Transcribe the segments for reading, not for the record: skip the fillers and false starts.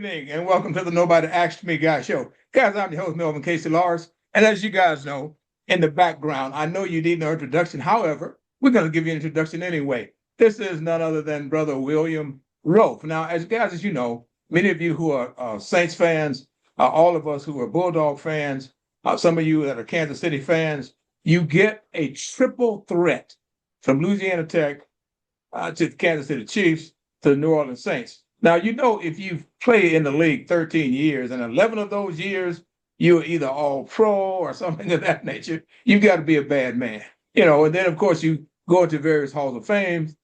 evening, and welcome to the Nobody Asked Me Guy show. Guys, I'm your host, Melvin Casey Lars. And as you guys know, in the background, I know you need no introduction. However, we're going to give you an introduction anyway. This is none other than Brother William ROAF. Now, as you know, many of you who are Saints fans, all of us who are Bulldawg fans, some of you that are Kansas City fans, you get a triple threat from Louisiana Tech to the Kansas City Chiefs to the New Orleans Saints. Now, you know, if you've played in the league 13 years and 11 of those years, you're either all pro or something of that nature, you've got to be a bad man. And then, of course, you go into various halls of fame.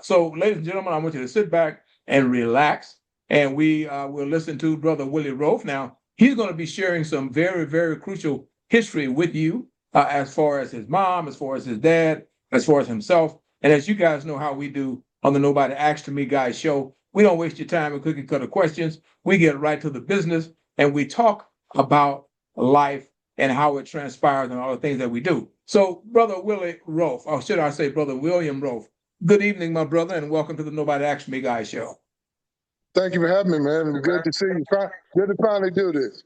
So, ladies and gentlemen, I want you to sit back and relax. And we will listen to Brother Willie ROAF. Now, he's going to be sharing some very, very crucial history with you as far as his mom, as far as his dad, as far as himself. And as you guys know how we do on the Nobody Asked Me Guys show, we don't waste your time with cookie cutter questions. We get right to the business and we talk about life and how it transpires and all the things that we do. So, Brother Willie ROAF, or should I say Brother William ROAF, good evening, my brother, and welcome to the Nobody Asked Me Guys show. Thank you for having me, man. It's good to see you. Good to finally do this.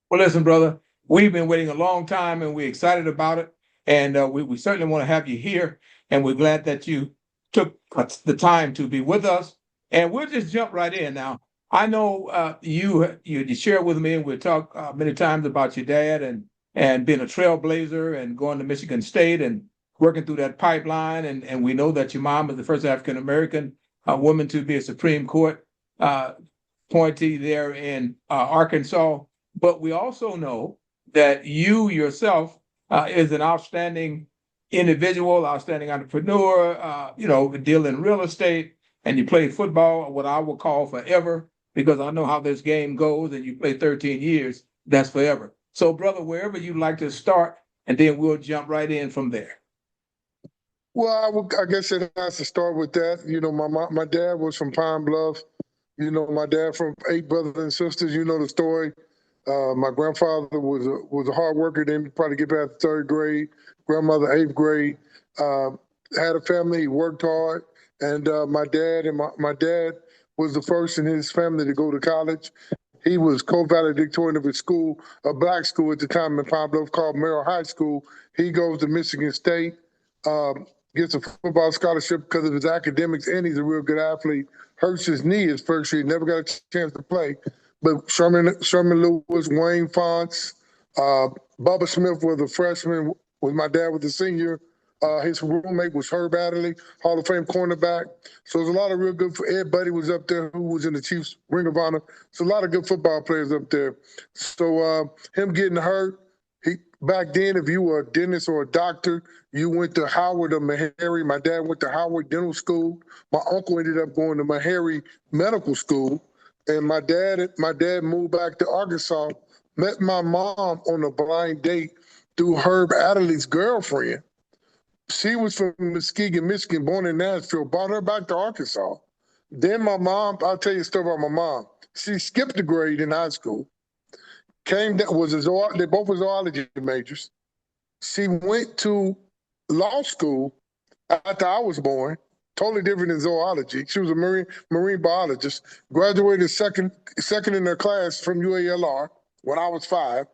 Well, listen, brother, we've been waiting a long time and we're excited about it. And we certainly want to have you here. And we're glad that you took the time to be with us. And we'll just jump right in. Now, I know you shared with me, and we'll talk many times about your dad and being a trailblazer and going to Michigan State and working through that pipeline. And we know that your mom is the first African-American woman to be a Supreme Court appointee there in Arkansas. But we also know that you yourself is an outstanding individual, outstanding entrepreneur, deal in real estate, and you play football, what I will call forever, because I know how this game goes, and you play 13 years, that's forever. So, brother, wherever you'd like to start, and then we'll jump right in from there. Well, I guess it has to start with that. My dad was from Pine Bluff. My dad from 8 brothers and sisters. You know the story. My grandfather was a hard worker, didn't probably get past the 3rd grade. Grandmother, 8th grade. Had a family, he worked hard. And my dad was the first in his family to go to college. He was co-valedictorian of his school, a black school at the time in Pine Bluff called Merrill High School. He goes to Michigan State, gets a football scholarship because of his academics, and he's a real good athlete. Hurts his knee his first year, never got a chance to play. But Sherman Lewis, Wayne Fonts, Bubba Smith was a freshman, when my dad was a senior. His roommate was Herb Adderley, Hall of Fame cornerback. So there's a lot of real good. Ed Buddy was up there, who was in the Chiefs Ring of Honor. So a lot of good football players up there. So him getting hurt, back then, if you were a dentist or a doctor, you went to Howard or Meharry. My dad went to Howard Dental School. My uncle ended up going to Meharry Medical School. And my dad moved back to Arkansas, met my mom on a blind date through Herb Adderley's girlfriend. She was from Muskegon, Michigan, born in Nashville, brought her back to Arkansas. Then my mom, I'll tell you a story about my mom. She skipped a grade in high school. They both were zoology majors. She went to law school after I was born, totally different in zoology. She was a marine biologist, graduated second in her class from UALR when I was 5.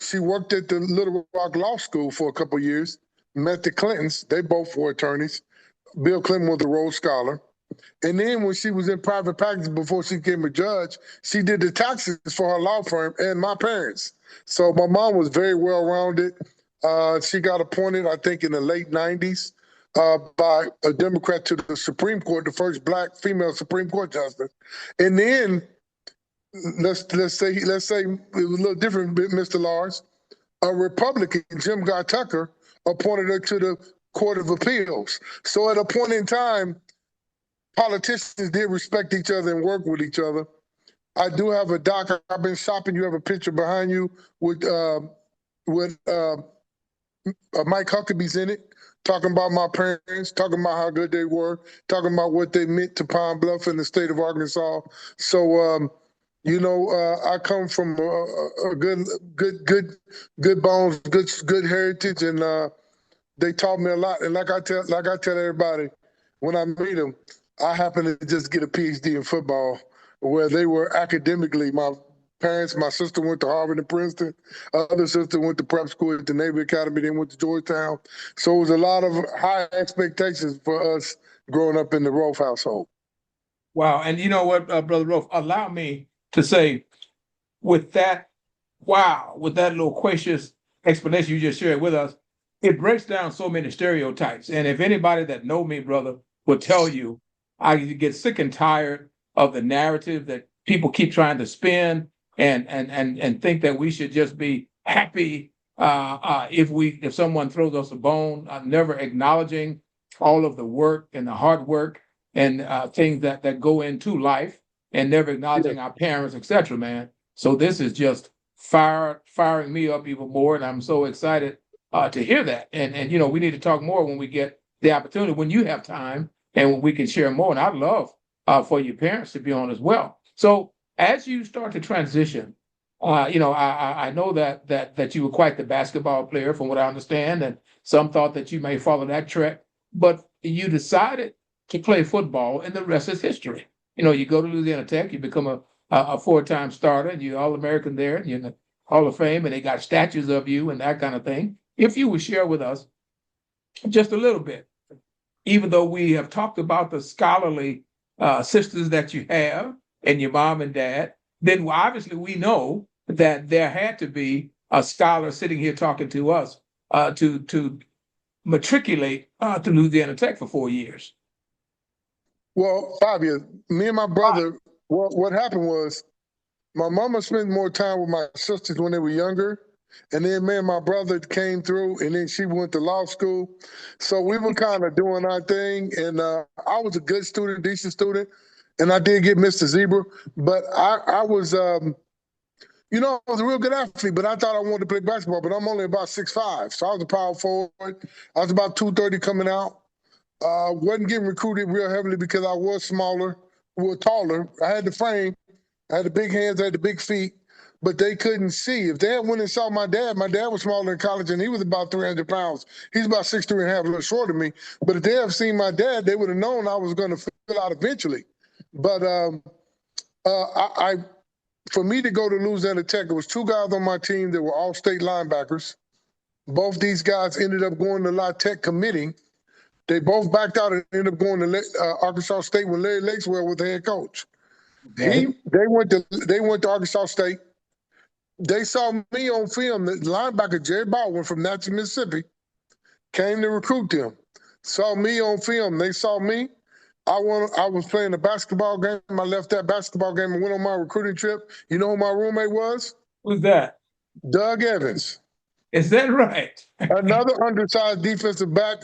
She worked at the Little Rock Law School for a couple of years, met the Clintons. They both were attorneys. Bill Clinton was a Rhodes Scholar. And then when she was in private practice before she became a judge, she did the taxes for her law firm and my parents. So my mom was very well-rounded. She got appointed, I think, in the late 90s by a Democrat to the Supreme Court, the first black female Supreme Court justice. And then let's say it was a little different, Mr. Lars. A Republican, Jim Guy Tucker, appointed her to the Court of Appeals. So at a point in time, politicians did respect each other and work with each other. I do have a doc. I've been shopping. You have a picture behind you with Mike Huckabee's in it, talking about my parents, talking about how good they were, talking about what they meant to Pine Bluff and the state of Arkansas. So, I come from a good bones, good heritage, and they taught me a lot. And like I tell everybody, when I meet them, I happen to just get a PhD in football. where they were academically. My parents, my sister went to Harvard and Princeton. Other sister went to prep school at the Navy Academy. Then went to Georgetown. So it was a lot of high expectations for us growing up in the ROAF household. Wow. And you know what, Brother Rolf, allow me to say with that, wow, with that loquacious explanation you just shared with us, it breaks down so many stereotypes. And if anybody that know me, brother, will tell you, I get sick and tired of the narrative that people keep trying to spin and think that we should just be happy if someone throws us a bone, never acknowledging all of the work and the hard work and things that go into life, and never acknowledging our parents, etc. Man, so this is just firing me up even more, and I'm so excited to hear that. And you know, we need to talk more when we get the opportunity, when you have time, and when we can share more. And I'd love for your parents to be on as well. So as you start to transition, you know, I know that you were quite the basketball player, from what I understand, and some thought that you may follow that track, but you decided to play football, and the rest is history. You know, you go to Louisiana Tech, you become a four-time starter, and you're All-American there, and you're in the Hall of Fame, and they got statues of you and that kind of thing. If you would share with us just a little bit, even though we have talked about the scholarly sisters that you have and your mom and dad, then obviously we know that there had to be a scholar sitting here talking to us to matriculate to Louisiana Tech for 4 years. Well, 5 years. Me and my brother, what happened was my mama spent more time with my sisters when they were younger. And then me and my brother came through, and then she went to law school. So we were kind of doing our thing. And I was a good student, decent student. And I did get Mr. Zebra. But I was, you know, I was a real good athlete, but I thought I wanted to play basketball. But I'm only about 6'5". So I was a power forward. I was about 230 coming out. Wasn't getting recruited real heavily because I was smaller, well, taller. I had the frame, I had the big hands, I had the big feet, but they couldn't see. If they had went and saw my dad was smaller in college, and he was about 300 pounds. He's about 6'3" and a half, a little shorter than me. But if they had seen my dad, they would have known I was going to fill out eventually. But for me to go to Louisiana Tech, there was two guys on my team that were all state linebackers. Both these guys ended up going to La Tech committing. They both backed out and ended up going to Arkansas State when Larry Lakeswell was the head coach. Okay. They went to Arkansas State. They saw me on film. The linebacker Jerry Baldwin from Natchez, Mississippi, came to recruit them. Saw me on film. They saw me. I was playing a basketball game. I left that basketball game and went on my recruiting trip. You know who my roommate was? Who's that? Doug Evans. Is that right? Another undersized defensive back,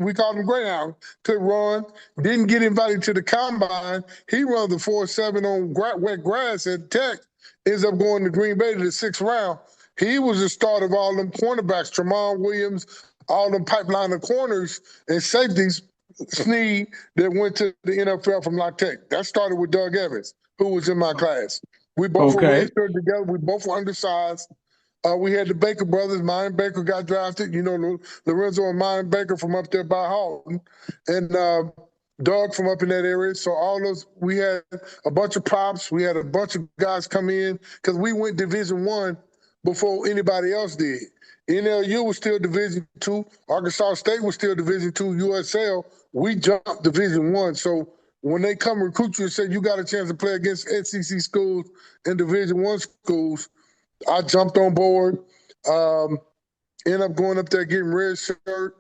we called him Greyhound, could run, didn't get invited to the combine. He runs the 4.7 on wet grass at Tech, ends up going to Green Bay to the 6th round. He was the start of all them cornerbacks, Tramon Williams, all them pipeline of corners and safeties, Sneed, that went to the NFL from La Tech. That started with Doug Evans, who was in my class. We both were registered together. We both were undersized. We had the Baker brothers. Mine Baker got drafted. You know, Lorenzo and Mine Baker from up there by Halton, and Doug from up in that area. So all those, we had a bunch of props. We had a bunch of guys come in because we went Division I before anybody else did. NLU was still Division II. Arkansas State was still Division II. USL, we jumped Division I. So when they come recruit you and say you got a chance to play against SEC schools and Division I schools, I jumped on board, ended up going up there getting redshirted.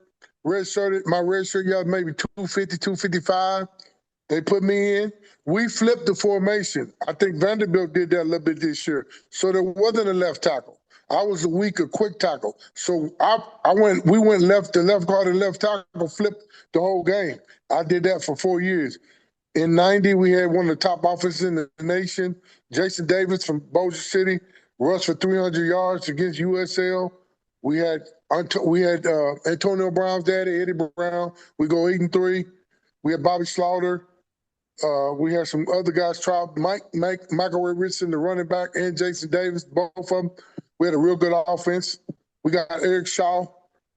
My red shirt year maybe 250, 255. They put me in. We flipped the formation. I think Vanderbilt did that a little bit this year. So there wasn't a left tackle. I was a weaker quick tackle. So we went left, the left guard and left tackle flipped the whole game. I did that for 4 years. In 90, we had one of the top offenses in the nation. Jason Davis from Bossier City rushed for 300 yards against USL. We had Antonio Brown's daddy, Eddie Brown. We go 8-3. We had Bobby Slaughter. We had some other guys try. Michael Ray Richardson, the running back, and Jason Davis, both of them. We had a real good offense. We got Eric Shaw.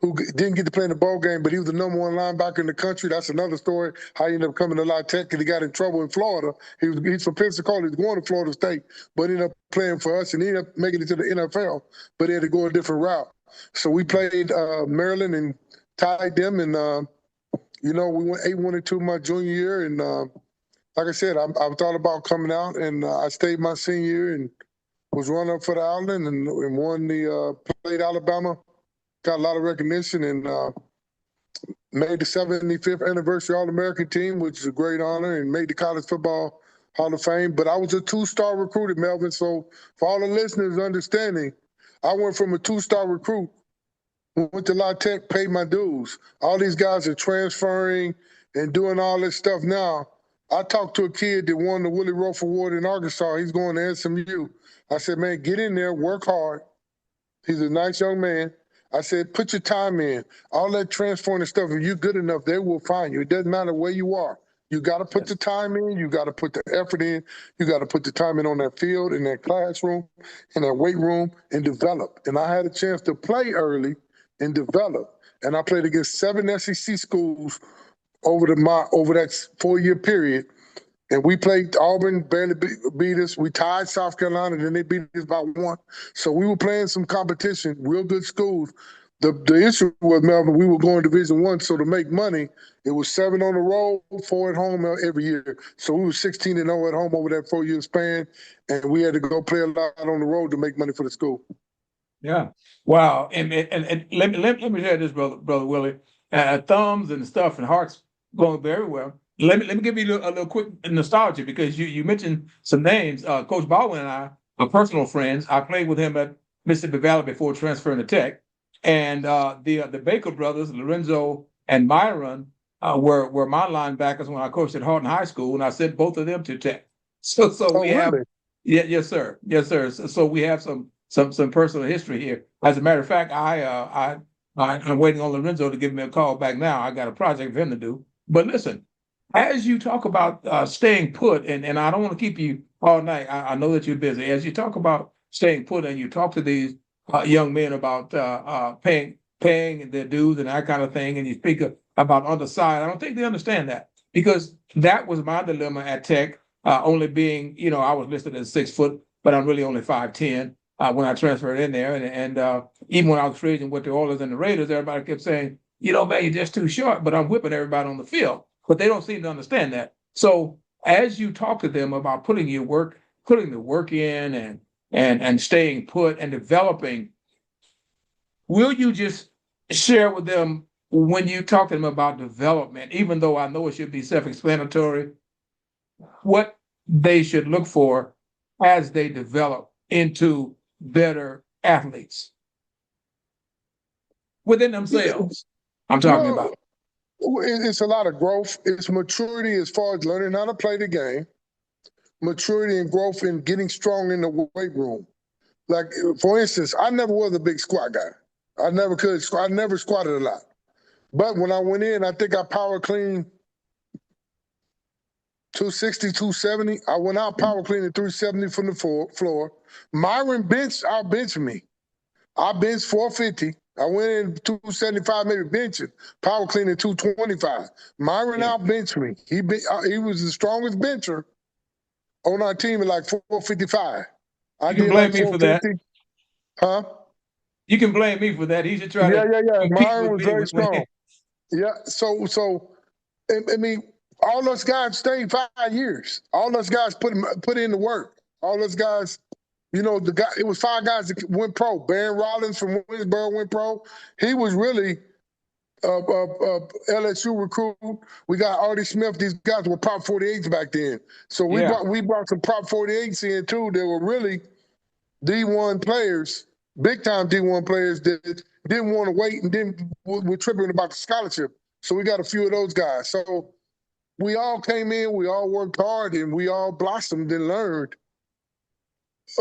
didn't get to play in the bowl game, but he was the #1 linebacker in the country. That's another story, how he ended up coming to La Tech because he got in trouble in Florida. He's from Pensacola. He's going to Florida State, but ended up playing for us, and he ended up making it to the NFL, but he had to go a different route. So we played Maryland and tied them, and, we went 8-1-2 my junior year, and like I said, I thought about coming out, and I stayed my senior year and was running up for the Outland and won played Alabama. Got a lot of recognition and made the 75th anniversary All-American team, which is a great honor, and made the College Football Hall of Fame. But I was a 2-star recruited, Melvin. So for all the listeners understanding, I went from a 2-star recruit, went to La Tech, paid my dues. All these guys are transferring and doing all this stuff now. I talked to a kid that won the Willie ROAF Award in Arkansas. He's going to SMU. I said, man, get in there, work hard. He's a nice young man. I said, put your time in. All that transferring and stuff, if you're good enough, they will find you. It doesn't matter where you are. You got to put the time in. You got to put the effort in. You got to put the time in on that field, in that classroom, in that weight room, and develop. And I had a chance to play early and develop. And I played against 7 SEC schools over that 4-year period. And we played Auburn, barely beat us. We tied South Carolina, and then they beat us by 1. So we were playing some competition, real good schools. The issue was, Melvin, we were going Division I, so to make money, it was 7 on the road, 4 at home every year. So we were 16-0 at home over that 4-year span, and we had to go play a lot on the road to make money for the school. Yeah. Wow. And let me share this, brother Willie. Thumbs and stuff and hearts going very well. Let me give you a little quick nostalgia because you mentioned some names. Coach Baldwin and I are personal friends. I played with him at Mississippi Valley before transferring to Tech, and the Baker brothers, Lorenzo and Myron, were my linebackers when I coached at Houghton High School, and I sent both of them to Tech. So we have, really? yes sir. So we have some personal history here. As a matter of fact, I'm waiting on Lorenzo to give me a call back now. I got a project for him to do. But listen, as you talk about staying put, and I don't want to keep you all night. I know that you're busy. As you talk about staying put, and you talk to these young men about paying their dues and that kind of thing, and you speak about on the side, I don't think they understand that because that was my dilemma at Tech. Only being, I was listed as 6 foot, but I'm really only 5'10". When I transferred in there, and even when I was free agent with the Oilers and the Raiders, everybody kept saying, man, you're just too short. But I'm whipping everybody on the field. But they don't seem to understand that. So as you talk to them about putting the work in and staying put and developing, will you just share with them when you talk to them about development, even though I know it should be self-explanatory, what they should look for as they develop into better athletes within themselves? I'm talking about. It's a lot of growth. It's maturity as far as learning how to play the game, maturity and growth in getting strong in the weight room. Like, for instance, I never was a big squat guy. I never could. I never squatted a lot. But when I went in, I think I power cleaned 260, 270. I went out power cleaning 370 from the floor. Myron outbenched me. I benched 450. I went in 275, maybe benching. Power cleaning 225. Myron outbenched me. He was the strongest bencher on our team at like 455. You can blame me for that. Huh? You can blame me for that. He should try to compete Myron with was me very strong. Yeah. So I mean, all us guys stayed 5 years. All us guys put in the work. All us guys, it was 5 guys that went pro. Baron Rollins from Winsboro went pro. He was really LSU recruit. We got Artie Smith. These guys were Prop 48s back then. So we brought some Prop 48s in too. They were really D1 players, big time D1 players that didn't want to wait and were tripping about the scholarship. So we got a few of those guys. So we all came in, we all worked hard, and we all blossomed and learned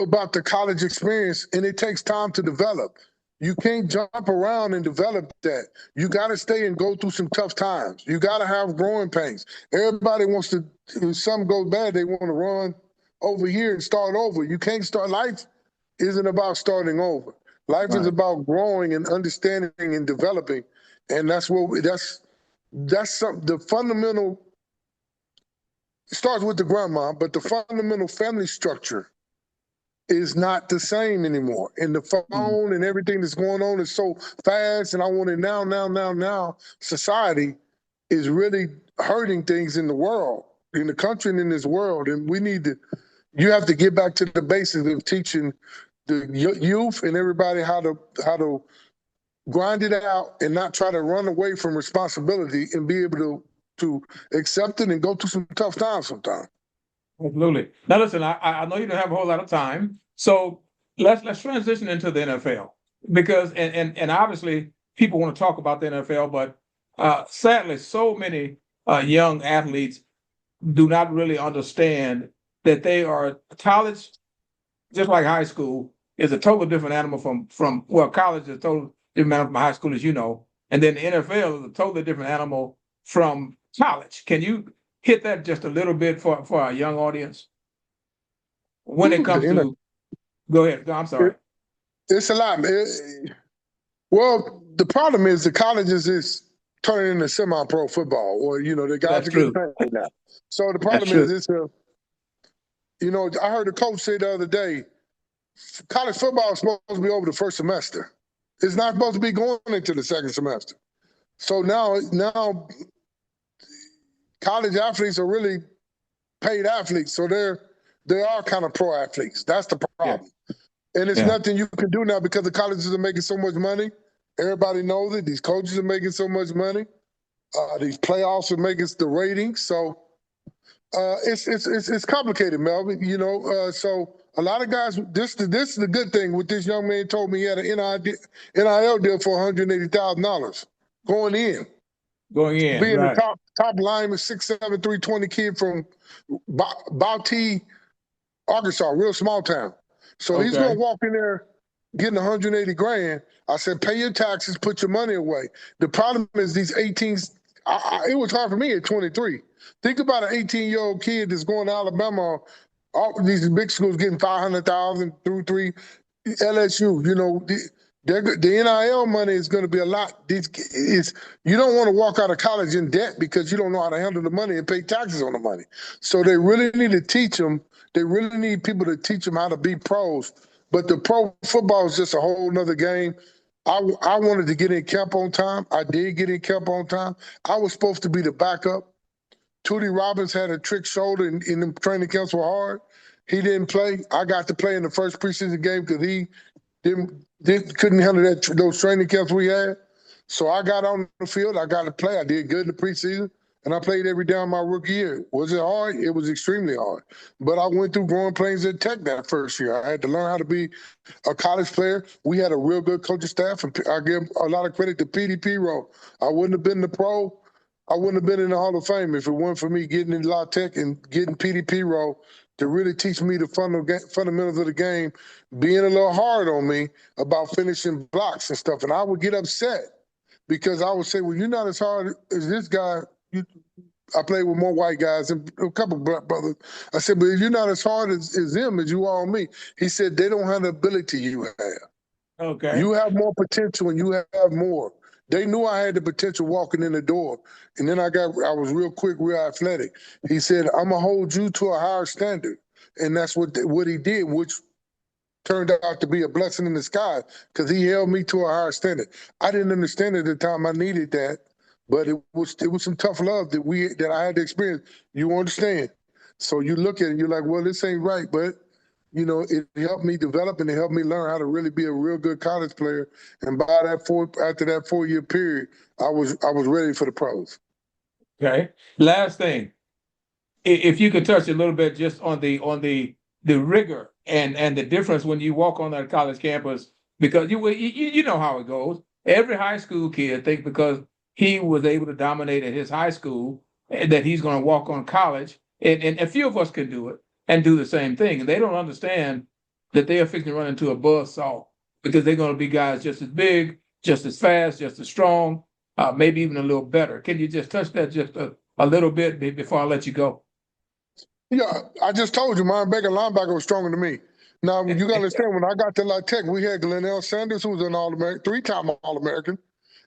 about the college experience, and it takes time to develop. You can't jump around and develop that. You got to stay and go through some tough times. You got to have growing pains. Everybody wants to, if something goes bad, they want to run over here and start over. You can't start. Life isn't about starting over. Life is Right. about growing and understanding and developing, and that's some the fundamental. It starts with the grandma, but the fundamental family structure is not the same anymore. And the Mhm. phone and everything that's going on is so fast, and I want it now, now, now, now. Society is really hurting things in the world, in the country, and in this world. And we need to. You have to get back to the basics of teaching the youth and everybody how to grind it out and not try to run away from responsibility and be able to accept it and go through some tough times sometimes. Absolutely. Now, listen, I know you don't have a whole lot of time, so let's transition into the NFL because and obviously people want to talk about the NFL, but sadly, so many young athletes do not really understand that they are college, just like high school, is a totally different animal from well, college is a totally different animal from high school, as you know, and then the NFL is a totally different animal from college. Can you hit that just a little bit for our young audience when it comes to? Go ahead. I'm sorry. It's a lot. Well, the problem is the colleges is turning into semi-pro football, or the guys That's are getting true. paid now. So the That's problem is true. I heard a coach say the other day, college football is supposed to be over the first semester. It's not supposed to be going into the second semester. So now college athletes are really paid athletes, so they are kind of pro athletes. That's the Yeah. problem. And it's Yeah. nothing you can do now because the colleges are making so much money. Everybody knows it. These coaches are making so much money. These playoffs are making the ratings. So it's complicated, Melvin. So a lot of guys. This is the good thing. What this young man told me, he had an NIL deal for $180,000 going in. Going in. Being the Right. top lineman, 6'7", 320 kid from Bauti, Arkansas, real small town. So he's Okay. gonna walk in there getting 180 grand. I said, pay your taxes, put your money away. The problem is these 18s. It was hard for me at 23. Think about an 18-year-old kid that's going to Alabama. All these big schools getting 500,000 through three. LSU, the NIL money is going to be a lot. You don't want to walk out of college in debt because you don't know how to handle the money and pay taxes on the money. So they really need to teach them. They really need people to teach them how to be pros. But the pro football is just a whole nother game. I wanted to get in camp on time. I did get in camp on time. I was supposed to be the backup. Tootie Robbins had a trick shoulder, and the training camps were hard. He didn't play. I got to play in the first preseason game because he couldn't handle those training camps we had. So I got on the field. I got to play. I did good in the preseason, and I played every down my rookie year. Was it hard? It was extremely hard. But I went through growing pains at Tech that first year. I had to learn how to be a college player. We had a real good coaching staff, and I give a lot of credit to PDP Rowe. I wouldn't have been the pro. I wouldn't have been in the Hall of Fame if it weren't for me getting in La Tech and getting PDP Rowe to really teach me the fundamentals of the game, being a little hard on me about finishing blocks and stuff. And I would get upset because I would say, well, you're not as hard as this guy. I played with more white guys and a couple of black brothers. I said, but you're not as hard as them as you are on me. He said, they don't have the ability you have. Okay. You have more potential and you have more. They knew I had the potential walking in the door. And then I was real quick, real athletic. He said, I'm going to hold you to a higher standard. And that's what he did, which turned out to be a blessing in disguise because he held me to a higher standard. I didn't understand at the time I needed that, but it was some tough love that I had to experience. You understand? So you look at it and you're like, well, this ain't right, but it helped me develop and it helped me learn how to really be a real good college player. And after that 4-year period, I was ready for the pros. Okay. Last thing, if you could touch a little bit just on the rigor and the difference when you walk on that college campus, because you know how it goes. Every high school kid thinks because he was able to dominate at his high school that he's going to walk on college, and a few of us can do it and do the same thing, and they don't understand that they are fixing to run into a buzzsaw because they're going to be guys just as big, just as fast, just as strong, maybe even a little better. Can you just touch that just a little bit before I let you go? Yeah, I just told you, my Baker linebacker was stronger than me. Now you gotta understand, when I got to La Tech, we had Glenell Sanders, who was an All-American, three-time All-American,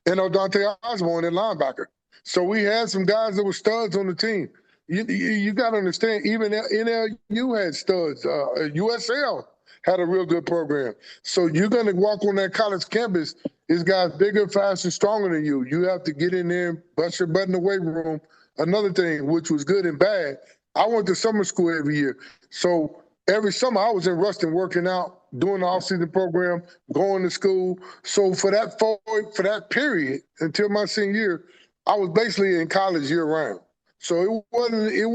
and Dante Osborne at linebacker. So we had some guys that were studs on the team. You got to understand, even NLU had studs. USL had a real good program. So you're going to walk on that college campus, it's guys bigger, faster, stronger than you. You have to get in there and bust your butt in the weight room. Another thing, which was good and bad, I went to summer school every year. So every summer I was in Ruston working out, doing the off-season program, going to school. So for that period until my senior year, I was basically in college year round. So it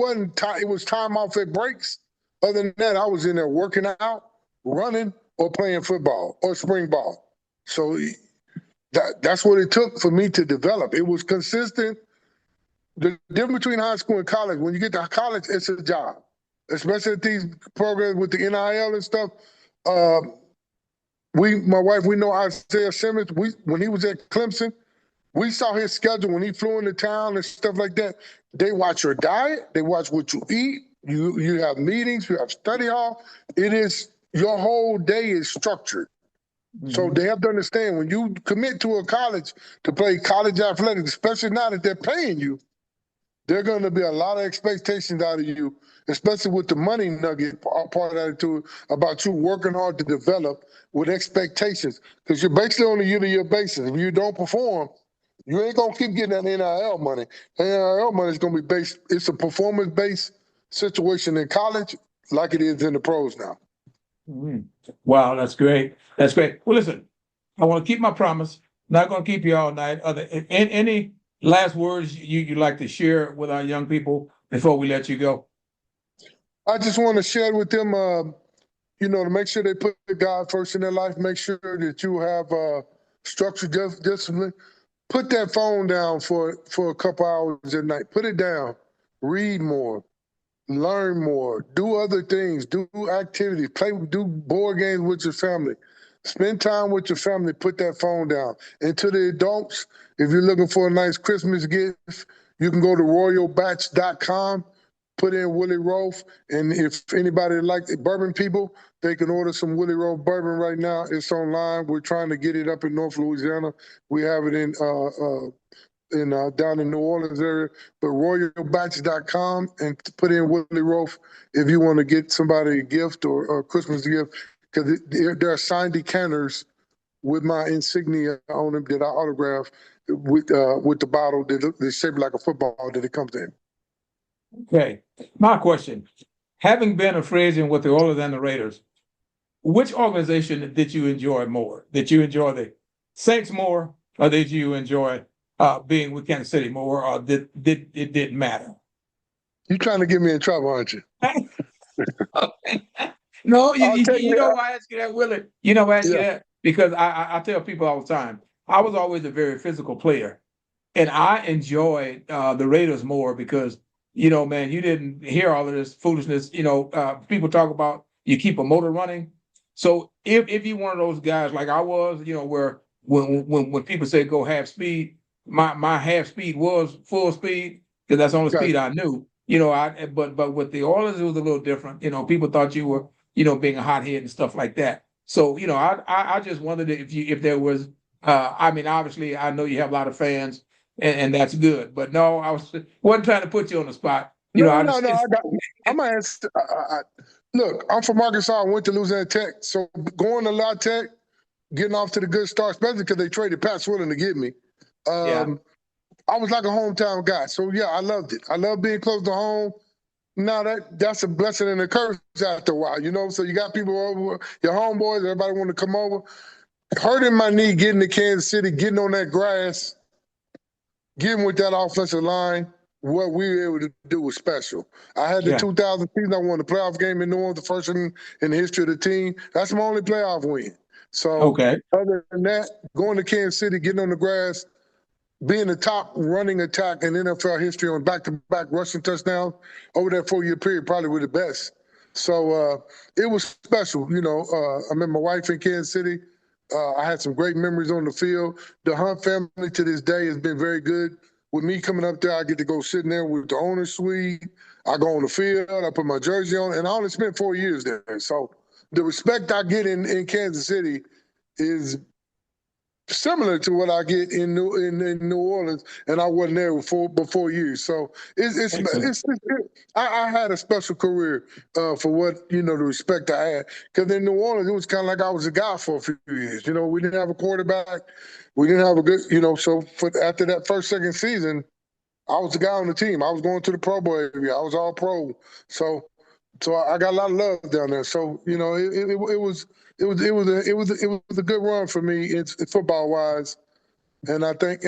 was time off at breaks. Other than that, I was in there working out, running, or playing football or spring ball. So that's what it took for me to develop. It was consistent. The difference between high school and college, when you get to college, it's a job, especially at these programs with the NIL and stuff. My wife, we know Isaiah Simmons. When he was at Clemson, we saw his schedule when he flew into town and stuff like that. They watch your diet. They watch what you eat. You have meetings. You have study hall. It is, your whole day is structured. Mm-hmm. So they have to understand, when you commit to a college to play college athletics, especially now that they're paying you, there are going to be a lot of expectations out of you, especially with the money nugget part of it too, about you working hard to develop with expectations. Because you're basically on a year-to-year basis. If you don't perform, you ain't going to keep getting that NIL money. NIL money is going to be based, it's a performance-based situation in college like it is in the pros now. Mm-hmm. Wow, that's great. That's great. Well, listen, I want to keep my promise. Not going to keep you all night. Any last words you'd like to share with our young people before we let you go? I just want to share with them, to make sure they put God first in their life. Make sure that you have structured discipline. Put that phone down for a couple hours at night. Put it down. Read more. Learn more. Do other things. Do activities. Do board games with your family. Spend time with your family. Put that phone down. And to the adults, if you're looking for a nice Christmas gift, you can go to royalbatch.com, put in Willie ROAF, and if anybody likes bourbon people, they can order some Willie ROAF bourbon right now. It's online. We're trying to get it up in North Louisiana. We have it in down in New Orleans area, but royalbatch.com, and put in Willie ROAF if you want to get somebody a gift or a Christmas gift, because there are signed decanters with my insignia on them that I autograph with the bottle that's shaped like a football that it comes in. Okay. My question, having been a free agent with the Oilers and the Raiders, which organization did you enjoy more? Did you enjoy the Saints more, or did you enjoy being with Kansas City more, or did it didn't matter? You trying to get me in trouble, aren't you? No, you know why I ask you that, Willie? You know why I ask you that? Because I tell people all the time, I was always a very physical player, and I enjoyed the Raiders more because, man, you didn't hear all of this foolishness. People talk about you keep a motor running. So if you're one of those guys like I was, where when people say go half speed, my half speed was full speed because that's the only speed I knew. But with the Oilers, it was a little different. People thought you were, being a hothead and stuff like that. So, I just wondered if there was, obviously I know you have a lot of fans and that's good, but no, wasn't trying to put you on the spot. I'm gonna answer. Look, I'm from Arkansas. I went to Louisiana Tech. So going to La Tech, getting off to the good start, especially because they traded Pat Swilling to get me. I was like a hometown guy. So, yeah, I loved it. I love being close to home. Now, that's a blessing and a curse after a while, So you got people over, your homeboys, everybody want to come over. Hurting my knee, getting to Kansas City, getting on that grass, getting with that offensive line, what we were able to do was special. I had the 2000 season. I won the playoff game in New Orleans, the first in the history of the team. That's my only playoff win. So other than that, going to Kansas City, getting on the grass, being the top running attack in NFL history on back-to-back rushing touchdowns over that 4-year period, probably were the best. So it was special. I met my wife in Kansas City. I had some great memories on the field. The Hunt family to this day has been very good. With me coming up there, I get to go sit in there with the owner's suite. I go on the field, I put my jersey on, and I only spent 4 years there. So the respect I get in Kansas City is similar to what I get in New Orleans, and I wasn't there for 4 years. So I had a special career for what the respect I had. Because in New Orleans, it was kind of like I was a guy for a few years. We didn't have a quarterback, we didn't have a good So after that second season, I was the guy on the team. I was going to the Pro Bowl area. I was all pro. So I got a lot of love down there. So it was a good run for me, it's football wise. And I thank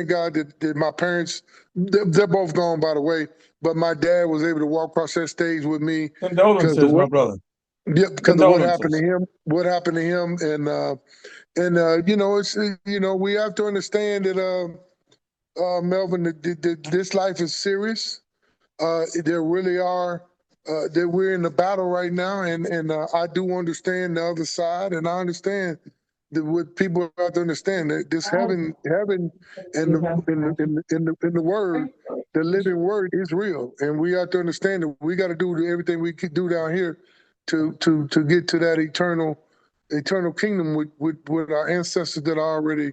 God that my parents, they're both gone, by the way, but my dad was able to walk across that stage with me because Condolences, my brother. of what happened to him. And we have to understand that Melvin, that this life is serious. There really are that we're in the battle right now, and I do understand the other side, and I understand that what people have to understand that this heaven, and the word, the living word is real, and we have to understand that we got to do everything we could do down here to get to that eternal kingdom with our ancestors that are already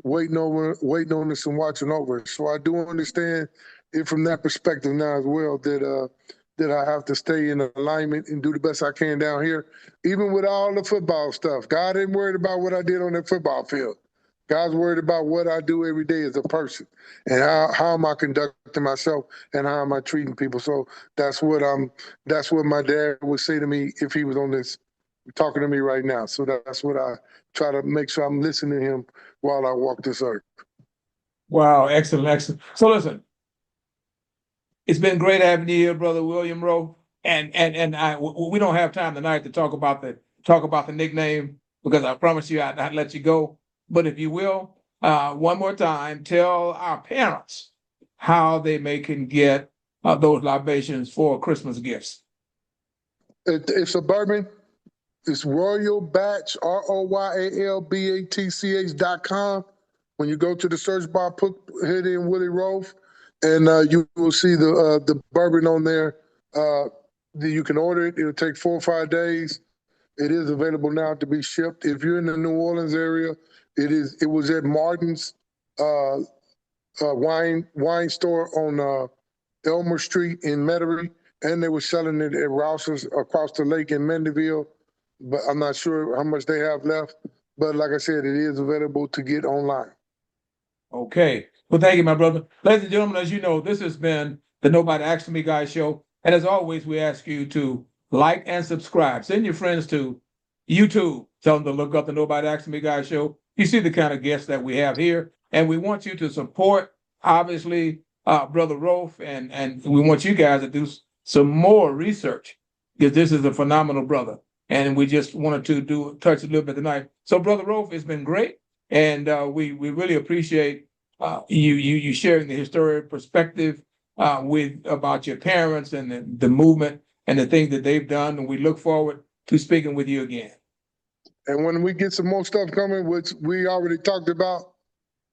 waiting on us and watching over us. So I do understand it from that perspective now as well, that I have to stay in alignment and do the best I can down here, even with all the football stuff. God ain't worried about what I did on that football field. God's worried about what I do every day as a person, and how am I conducting myself, and how am I treating people. So that's what my dad would say to me if he was on this talking to me right now. So that's what I try to make sure I'm listening to him while I walk this earth. Wow, excellent, excellent. So listen, it's been great having you here, brother William Rowe. And we don't have time tonight to talk about the nickname, because I promise you I'd let you go. But if you will, one more time, tell our parents how they can get those libations for Christmas gifts. It's a bourbon. It's Royal Batch, ROYALBATCH.com. When you go to the search bar, hit in Willie ROAF, and you will see the bourbon on there. You can order it. It'll take 4 or 5 days. It is available now to be shipped. If you're in the New Orleans area, it was at Martin's wine store on Elmer Street in Metairie, and they were selling it at Rouse's across the lake in Mendeville. But I'm not sure how much they have left. But like I said, it is available to get online. Okay. Well, thank you, my brother. Ladies and gentlemen, as you know, this has been the Nobody Asked Me Guy show. And as always, we ask you to like and subscribe. Send your friends to YouTube. Tell them to look up the Nobody Asked Me Guy show. You see the kind of guests that we have here. And we want you to support, obviously, Brother Rolf. And we want you guys to do some more research, because this is a phenomenal brother. And we just wanted to touch a little bit tonight. So, Brother Rolf, it's been great. And we really appreciate you sharing the historic perspective about your parents and the movement and the things that they've done. And we look forward to speaking with you again. And when we get some more stuff coming, which we already talked about,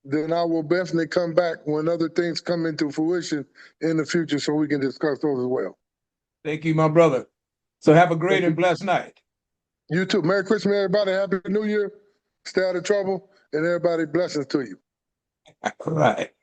then I will definitely come back when other things come into fruition in the future so we can discuss those as well. Thank you, my brother. So have a great and blessed night. You too. Merry Christmas, everybody. Happy New Year. Stay out of trouble. And everybody, blessings to you. All right.